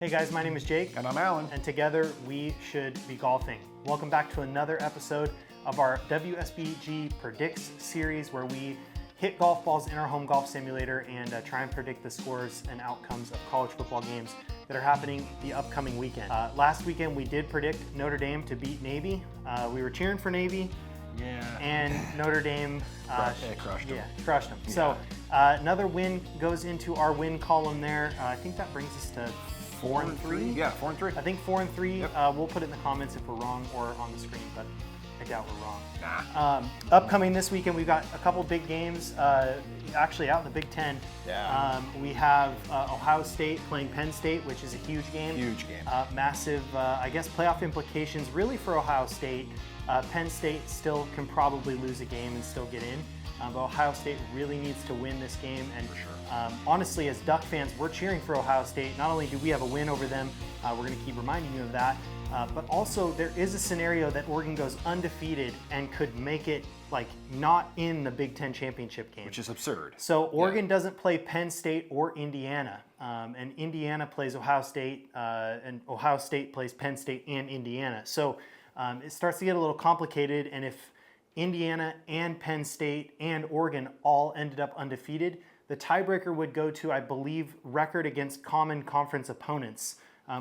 Hey guys, my name is Jake. And I'm Alan. And together we should be golfing. Welcome back to another episode of our WSBG Predicts series where we hit golf balls in our home golf simulator and try and predict the scores and outcomes of college football games that are happening the upcoming weekend. Last weekend we did predict Notre Dame to beat Navy. We were cheering for Navy. Yeah. And Notre Dame crushed them. Yeah, crushed them. Yeah. So another win goes into our win column there. I think that brings us to 4-3. Yeah, 4-3. I think 4-3. Yep. We'll put it in the comments if we're wrong or on the screen, but I doubt we're wrong. Nah. Upcoming this weekend, we've got a couple big games. Actually, out in the Big Ten. Yeah. We have Ohio State playing Penn State, which is a huge game. Huge game. Massive, I guess, playoff implications really for Ohio State. Penn State still can probably lose a game and still get in. But Ohio State really needs to win this game. And for sure. Honestly, as Duck fans, we're cheering for Ohio State. Not only do we have a win over them, we're going to keep reminding you of that, but also there is a scenario that Oregon goes undefeated and could make it like not in the Big Ten championship game. Which is absurd. So Oregon doesn't play Penn State or Indiana, and Indiana plays Ohio State, and Ohio State plays Penn State and Indiana. So it starts to get a little complicated, and if Indiana and Penn State and Oregon all ended up undefeated, the tiebreaker would go to, I believe, record against common conference opponents,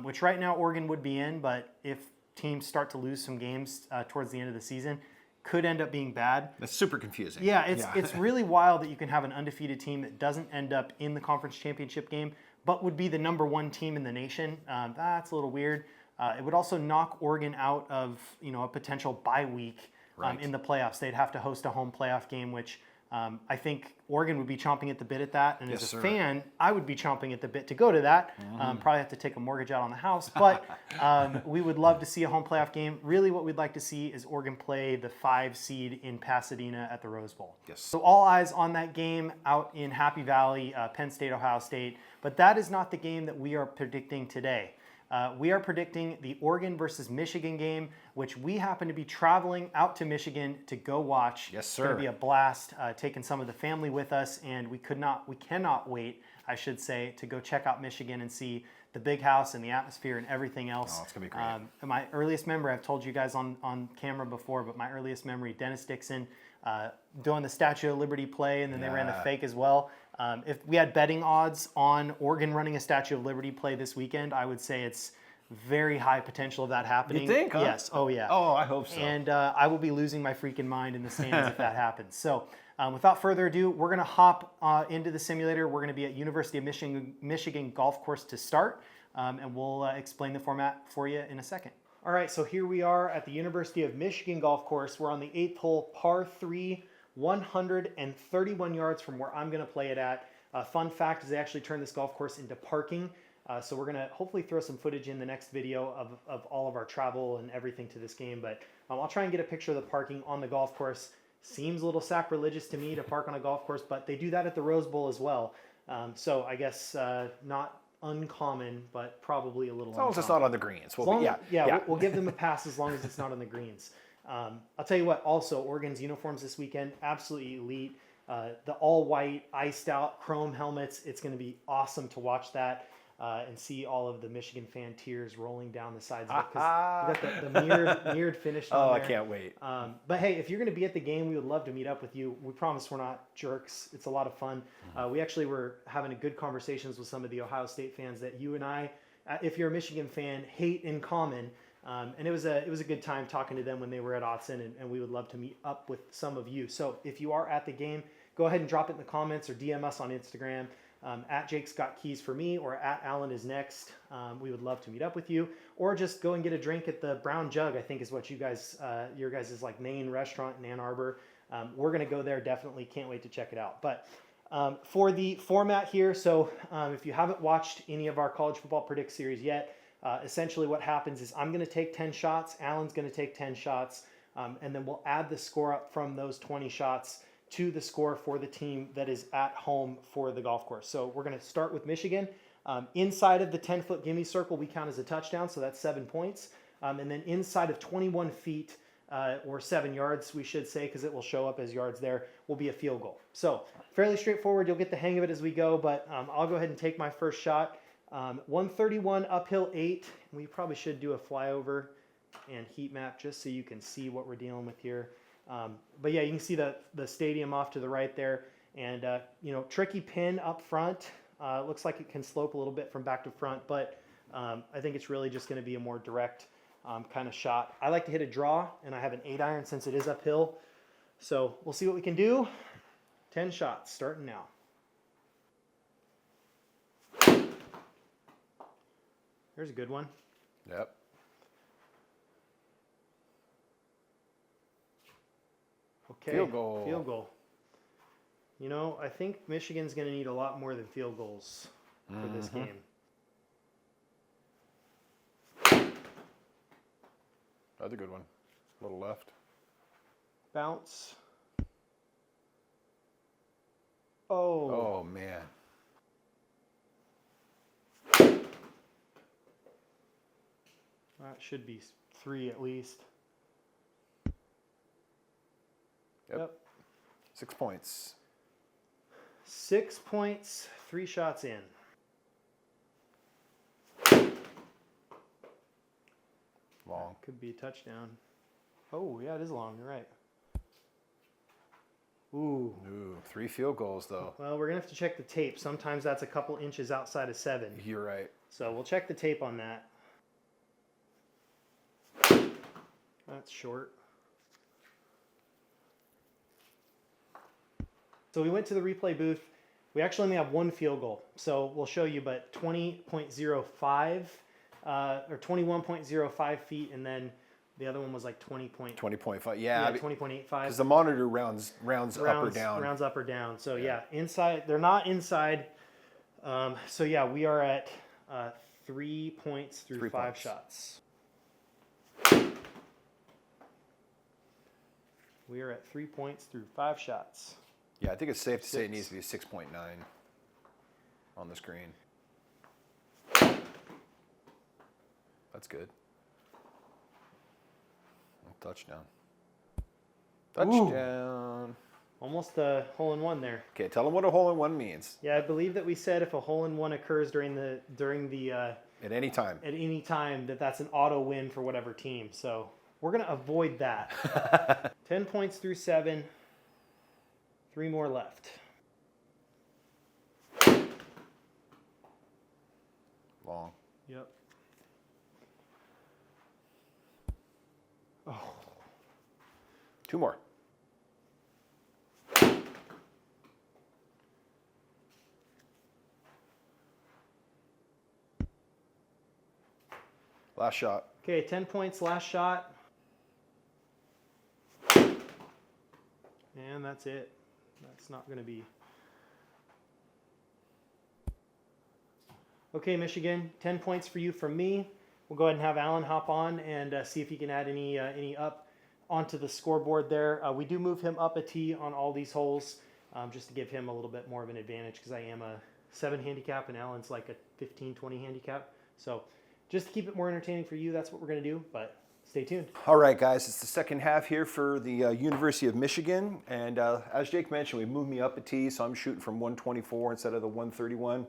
which right now Oregon would be in, but if teams start to lose some games towards the end of the season, could end up being bad. That's super confusing. Yeah, it's really wild that you can have an undefeated team that doesn't end up in the conference championship game, but would be the #1 team in the nation. That's a little weird. It would also knock Oregon out of a potential bye week in the playoffs. They'd have to host a home playoff game, which I think Oregon would be chomping at the bit at that. And as a fan, I would be chomping at the bit to go to that. Probably have to take a mortgage out on the house. But we would love to see a home playoff game. Really what we'd like to see is Oregon play the 5 seed in Pasadena at the Rose Bowl. Yes. So all eyes on that game out in Happy Valley, Penn State, Ohio State. But that is not the game that we are predicting today. We are predicting the Oregon versus Michigan game, which we happen to be traveling out to Michigan to go watch. Yes, sir. It's going to be a blast, taking some of the family with us, and we cannot wait, I should say, to go check out Michigan and see the big house and the atmosphere and everything else. Oh, it's going to be great. My earliest memory, I've told you guys on camera before, but my earliest memory, Dennis Dixon doing the Statue of Liberty play, and then they ran the fake as well. If we had betting odds on Oregon running a Statue of Liberty play this weekend, I would say it's very high potential of that happening. You think, huh? Yes. Oh, yeah. Oh, I hope so. And I will be losing my freaking mind in the stands if that happens. So without further ado, we're going to hop into the simulator. We're going to be at University of Michigan Golf Course to start, and we'll explain the format for you in a second. All right, so here we are at the University of Michigan Golf Course. We're on the 8th hole, par 3, 131 yards from where I'm going to play it at. Fun fact is they actually turned this golf course into parking. So we're going to hopefully throw some footage in the next video of all of our travel and everything to this game. But I'll try and get a picture of the parking on the golf course. Seems a little sacrilegious to me to park on a golf course, but they do that at the Rose Bowl as well. So I guess not uncommon, but probably a little as long as it's not on the greens. We'll give them a pass as long as it's not on the greens. I'll tell you what, also, Oregon's uniforms this weekend, absolutely elite. The all-white, iced-out chrome helmets, it's going to be awesome to watch that and see all of the Michigan fan tears rolling down the sides of it, because you got the mirrored finish on there. I can't wait. But hey, if you're going to be at the game, we would love to meet up with you. We promise we're not jerks. It's a lot of fun. We actually were having a good conversations with some of the Ohio State fans that you and I, if you're a Michigan fan, hate in common. And it was a good time talking to them when they were at Autzen, and we would love to meet up with some of you. So if you are at the game, go ahead and drop it in the comments or DM us on Instagram, at Jake's Got Keys for me or at Alan is next. We would love to meet up with you, or just go and get a drink at the Brown Jug, I think is what your guys' like main restaurant in Ann Arbor. We're going to go there, definitely. Can't wait to check it out. But for the format here, so if you haven't watched any of our College Football Predict series yet, essentially what happens is I'm going to take 10 shots, Alan's going to take 10 shots, and then we'll add the score up from those 20 shots to the score for the team that is at home for the golf course. So we're going to start with Michigan. Inside of the 10-foot gimme circle, we count as a touchdown, so that's 7 points. And then inside of 21 feet, or 7 yards, we should say, because it will show up as yards there, will be a field goal. So fairly straightforward. You'll get the hang of it as we go, but I'll go ahead and take my first shot. 131 uphill 8. We probably should do a flyover and heat map just so you can see what we're dealing with here. But yeah, you can see the stadium off to the right there. And, tricky pin up front. Looks like it can slope a little bit from back to front, but I think it's really just going to be a more direct kind of shot. I like to hit a draw, and I have an 8 iron since it is uphill. So we'll see what we can do. 10 shots starting now. There's a good one. Yep. Okay. Field goal. Field goal. I think Michigan's going to need a lot more than field goals for this game. Another good one. A little left. Bounce. Oh. Oh, man. That should be 3 at least. Yep. 6 points. 6 points, 3 shots in. Long. Could be a touchdown. Oh, yeah, it is long. You're right. Ooh. Ooh, 3 field goals, though. Well, we're going to have to check the tape. Sometimes that's a couple inches outside of 7. You're right. So we'll check the tape on that. That's short. So we went to the replay booth. We actually only have 1 field goal. So we'll show you, but 20.05 or 21.05 feet, and then the other one was like 20.5. Yeah. 20.85. Because the monitor rounds up or down. Rounds up or down. So yeah, inside. They're not inside. So yeah, we are at 3 points through 3 5 points. shots. We are at 3 points through 5 shots. Yeah, I think it's safe to say it 6. needs to be 6.9 on the screen. That's good. Touchdown. Touchdown. Almost a hole-in-one there. Okay, tell them what a hole-in-one means. Yeah, I believe that we said if a hole-in-one occurs during the At any time. at any time that's an auto win for whatever team. So we're gonna avoid that. 10 points through 7. 3 more left. Long. Yep. Oh. 2 more. Last shot. Okay, 10 points, last shot. And that's it. That's not going to be. Okay, Michigan, 10 points for you from me. We'll go ahead and have Alan hop on and see if he can add any up onto the scoreboard there. We do move him up a tee on all these holes just to give him a little bit more of an advantage because I am a 7 handicap and Alan's like a 15, 20 handicap. So just to keep it more entertaining for you, that's what we're going to do, but stay tuned. All right, guys, it's the second half here for the University of Michigan. And as Jake mentioned, we moved me up a tee, so I'm shooting from 124 instead of the 131.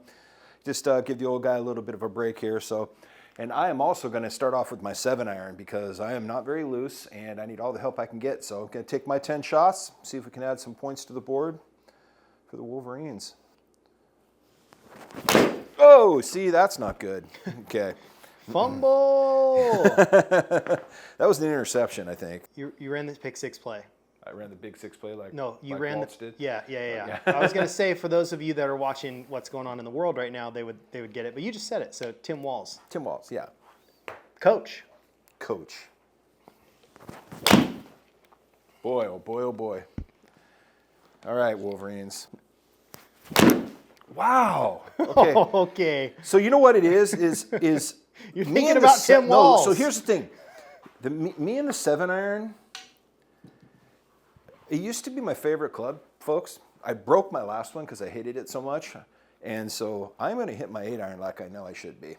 Just give the old guy a little bit of a break here. And I am also going to start off with my 7 iron because I am not very loose and I need all the help I can get. So I'm going to take my 10 shots, see if we can add some points to the board for the Wolverines. Oh, see, that's not good. Okay. Fumble! That was an interception, I think. You ran the pick 6 play. I ran the big 6 play like No, you like ran Waltz the did. Yeah. I was gonna say for those of you that are watching what's going on in the world right now, they would get it. But you just said it. So Tim Walz, Tim Waltz, yeah. coach. Coach. Boy, oh boy, oh boy. All right, Wolverines. Wow. Okay. Okay. So you know what it is You're me thinking and about Tim Walz. No, so here's the thing. Me and the 7 iron, it used to be my favorite club, folks. I broke my last one because I hated it so much. And so I'm going to hit my 8 iron like I know I should be.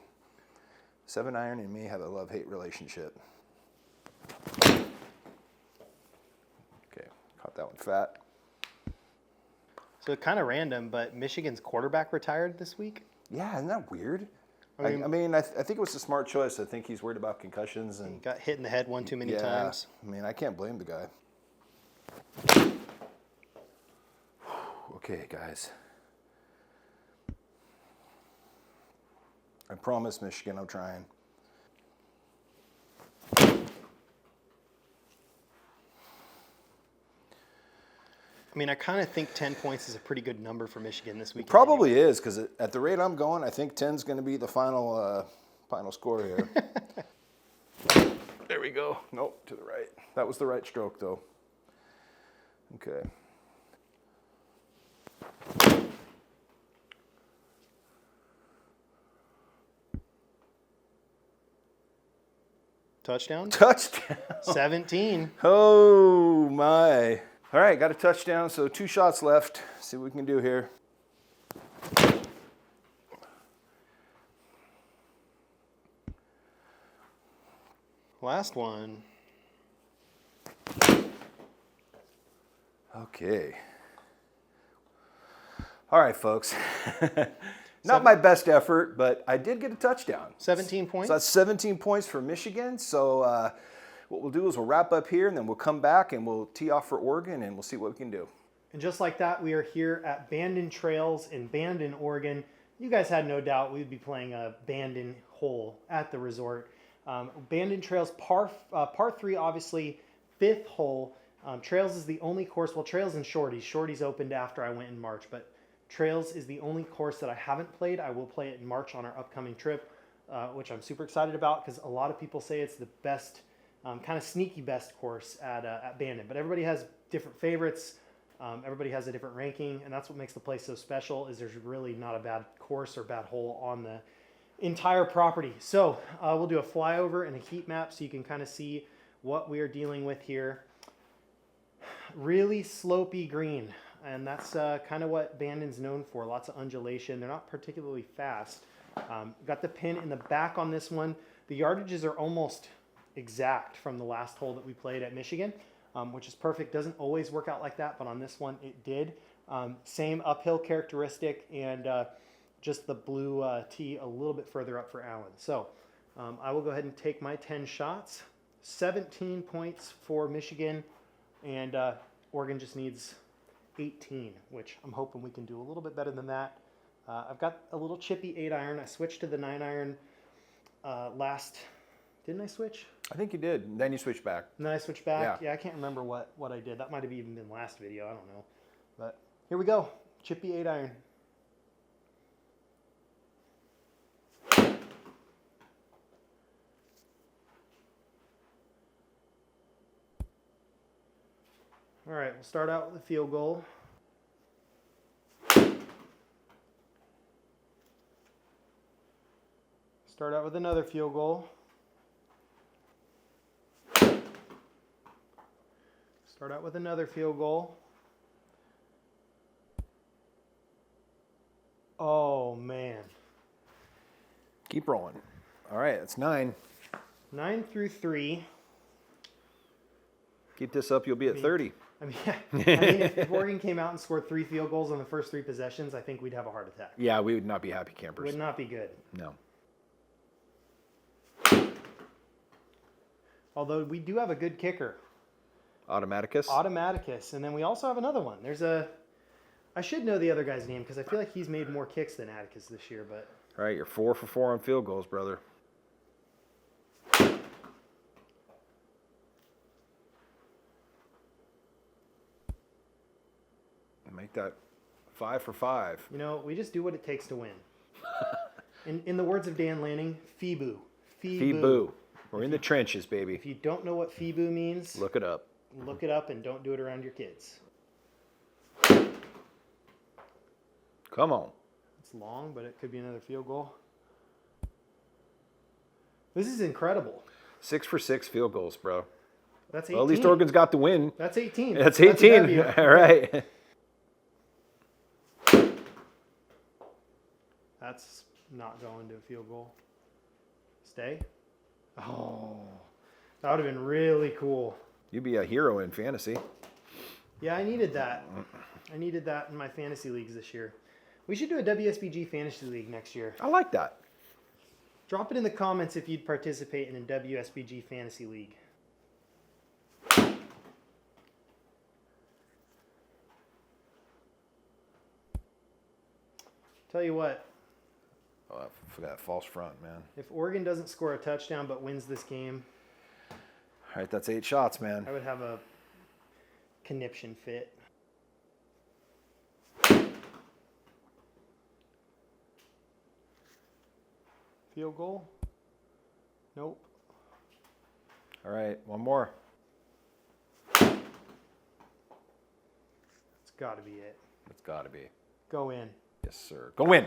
7 iron and me have a love-hate relationship. Okay, caught that one fat. So kind of random, but Michigan's quarterback retired this week. Yeah, isn't that weird? I mean, I think it was a smart choice. I think he's worried about concussions and got hit in the head one too many times. I mean, I can't blame the guy. Okay, guys. I promise, Michigan, I'm trying. I mean, I kind of think 10 points is a pretty good number for Michigan this week. Probably is, because at the rate I'm going, I think 10's going to be the final score here. There we go. Nope, to the right. That was the right stroke, though. Okay. Touchdown? Touchdown. 17. Oh, my. All right, got a touchdown, so 2 shots left. See what we can do here. Last one. Okay. All right, folks. Not my best effort, but I did get a touchdown. 17 points? So that's 17 points for Michigan. So what we'll do is we'll wrap up here, and then we'll come back, and we'll tee off for Oregon, and we'll see what we can do. And just like that, we are here at Bandon Trails in Bandon, Oregon. You guys had no doubt we'd be playing a Bandon hole at the resort. Bandon Trails, par 3, obviously, 5th hole. Trails is the only course, well, Trails and Shorties. Shorties opened after I went in March, but Trails is the only course that I haven't played. I will play it in March on our upcoming trip, which I'm super excited about because a lot of people say it's the best, kind of sneaky best course at Bandon. But everybody has different favorites. Everybody has a different ranking, and that's what makes the place so special is there's really not a bad course or bad hole on the entire property. So we'll do a flyover and a heat map so you can kind of see what we are dealing with here. Really slopey green, and that's kind of what Bandon's known for. Lots of undulation. They're not particularly fast. Got the pin in the back on this one. The yardages are almost exact from the last hole that we played at Michigan, which is perfect. Doesn't always work out like that, but on this one it did. Same uphill characteristic, and just the blue tee a little bit further up for Allen. So I will go ahead and take my 10 shots. 17 points for Michigan, and Oregon just needs 18, which I'm hoping we can do a little bit better than that. I've got a little chippy 8-iron. I switched to the 9-iron last. Didn't I switch? I think you did. And then you switched back. And then I switched back? Yeah. I can't remember what I did. That might have even been last video. I don't know. But here we go. Chippy 8-iron. All right, we'll start out with a field goal. Start out with another field goal. Start out with another field goal. Oh, man. Keep rolling. All right, that's 9. 9 through 3. Keep this up, you'll be at 30. I mean, if Oregon came out and scored 3 field goals on the first 3 possessions, I think we'd have a heart attack. Yeah, we would not be happy campers. Would not be good. No. Although we do have a good kicker. Automaticus. And then we also have another one. I should know the other guy's name because I feel like he's made more kicks than Atticus this year. But All right, you're 4 for 4 on field goals, brother. Make that 5 for 5. you know, we just do what it takes to win. In the words of Dan Lanning, FIBU. FIBU. We're in the trenches, baby. If you don't know what FIBU means, Look it up. look it up and don't do it around your kids. Come on. It's long, but it could be another field goal. This is incredible. 6 for 6 field goals, bro. That's 18. Well, at least Oregon's got the win. That's 18. That's a 18. W. All right. That's not going to a field goal. Stay. Oh, that would have been really cool. You'd be a hero in fantasy. Yeah, I needed that. I needed that in my fantasy leagues this year. We should do a WSBG fantasy league next year. I like that. Drop it in the comments if you'd participate in a WSBG Fantasy League. Tell you what, Oh, I forgot false front, man. if Oregon doesn't score a touchdown but wins this game, All right, that's 8 shots, man. I would have a conniption fit. Field goal? Nope. All right, one more. It's got to be it. It's got to be. Go in. Yes, sir. Go win.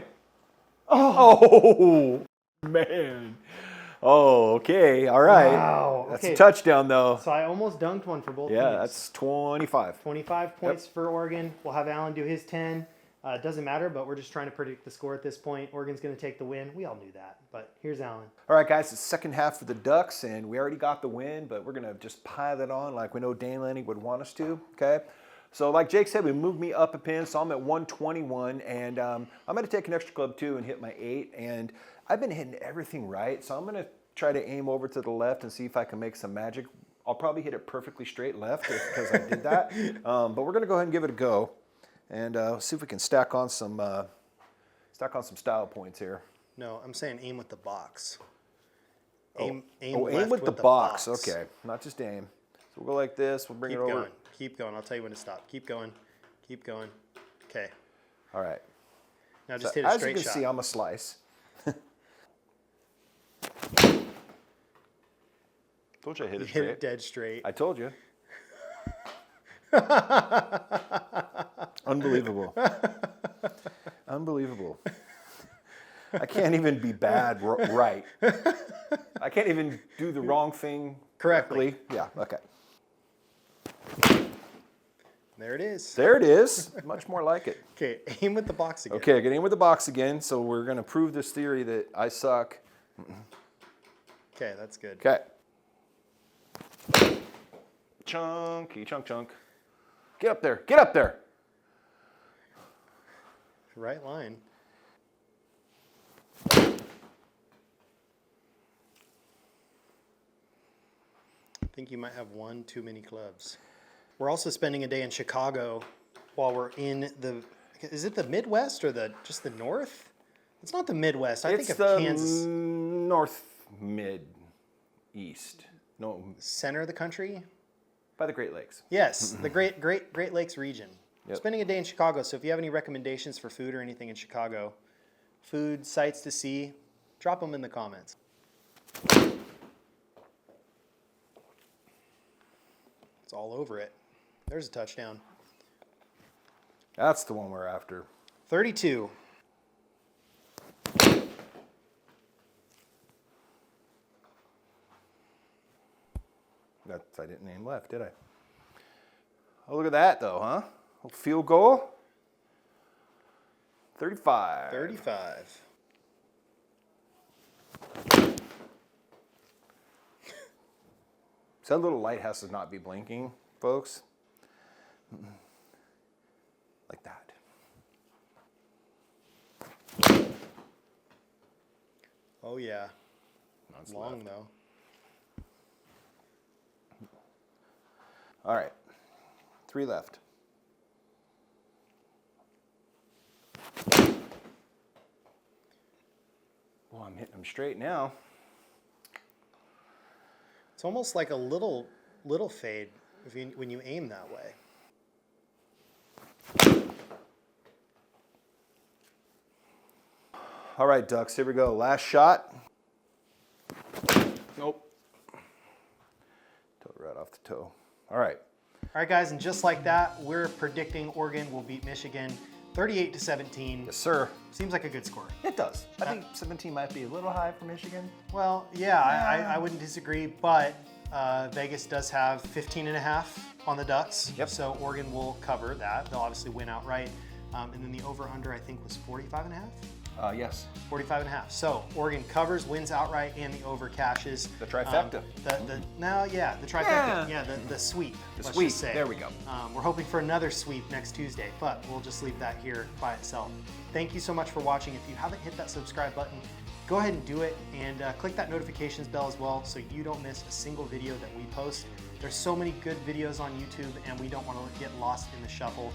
Oh, Oh, man. Oh, okay. All right. wow. That's Okay. a touchdown, though. So I almost dunked one for both Yeah, teams. that's 25. 25 points for Oregon. We'll have Alan do his 10. It doesn't matter, but we're just trying to predict the score at this point. Oregon's going to take the win. We all knew that, but here's Alan. All right, guys, it's the second half for the Ducks, and we already got the win, but we're going to just pile it on like we know Dan Lanning would want us to, okay? So like Jake said, we moved me up a pin, so I'm at 121, and I'm going to take an extra club, too, and hit my 8, and I've been hitting everything right, so I'm going to try to aim over to the left and see if I can make some magic. I'll probably hit it perfectly straight left because I did that, but we're going to go ahead and give it a go, and see if we can stack on some style points here. No, I'm saying aim with the box. Aim left with the box. Okay, not just aim. So we'll go like this. We'll bring Keep it over. going. Keep going. I'll tell you when to stop. Keep going. Keep going. Okay. All right. Now just So hit a as you straight can shot. see, I'm a slice. Told you I hit You it hit straight. it dead straight. I told you. Unbelievable. Unbelievable. I can't even be bad right. I can't even do the wrong thing Correctly. Yeah, okay. There it is. There it is. Much more like it. Okay, aim with the box again. Okay, getting in with the box again. So we're going to prove this theory that I suck. Okay, that's good. Okay. Chunky, chunk. Get up there. Get up there. Right line. I think you might have one too many clubs. We're also spending a day in Chicago while we're in the. Is it the Midwest or just the North? It's not the Midwest. I It's think the of Kansas. north mid east. No, Center of the country. by the Great Lakes. Yes, the Great Lakes region. Yep. Spending a day in Chicago. So if you have any recommendations for food or anything in Chicago, food sites to see, drop them in the comments. It's all over it. There's a touchdown. That's the one we're after. 32. I didn't aim left, did I? Oh, look at that, though, huh? A field goal. 35. 35. So that little light has to not be blinking, folks. Like that. Oh, yeah. That's Long, left. though. All right. 3 left. Well, I'm hitting them straight now. It's almost like a little fade when you aim that way. All right, Ducks, here we go. Last shot. Nope. Toe right off the toe. All right. All right, guys, and just like that, we're predicting Oregon will beat Michigan 38-17. Yes, sir. Seems like a good score. It does. I think 17 might be a little high for Michigan. Well, yeah, I wouldn't disagree, but Vegas does have 15.5 on the Ducks. Yep. So Oregon will cover that. They'll obviously win outright. And then the over-under, I think, was 45.5? Yes. 45.5. So Oregon covers, wins outright, and the over cashes. The trifecta. The trifecta. Yeah, the sweep. The let's sweep. just say. There we go. We're hoping for another sweep next Tuesday, but we'll just leave that here by itself. Thank you so much for watching. If you haven't hit that subscribe button, go ahead and do it, and click that notifications bell as well so you don't miss a single video that we post. There's so many good videos on YouTube, and we don't want to get lost in the shuffle.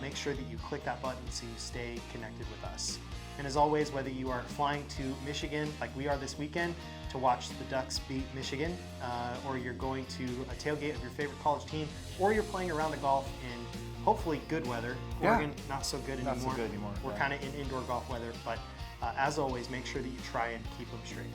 Make sure that you click that button so you stay connected with us. And as always, whether you are flying to Michigan like we are this weekend to watch the Ducks beat Michigan, or you're going to a tailgate of your favorite college team, or you're playing around the golf in hopefully good weather. Oregon, not so good anymore. Not so good anymore. We're kind of in indoor golf weather, but as always, make sure that you try and keep them straight.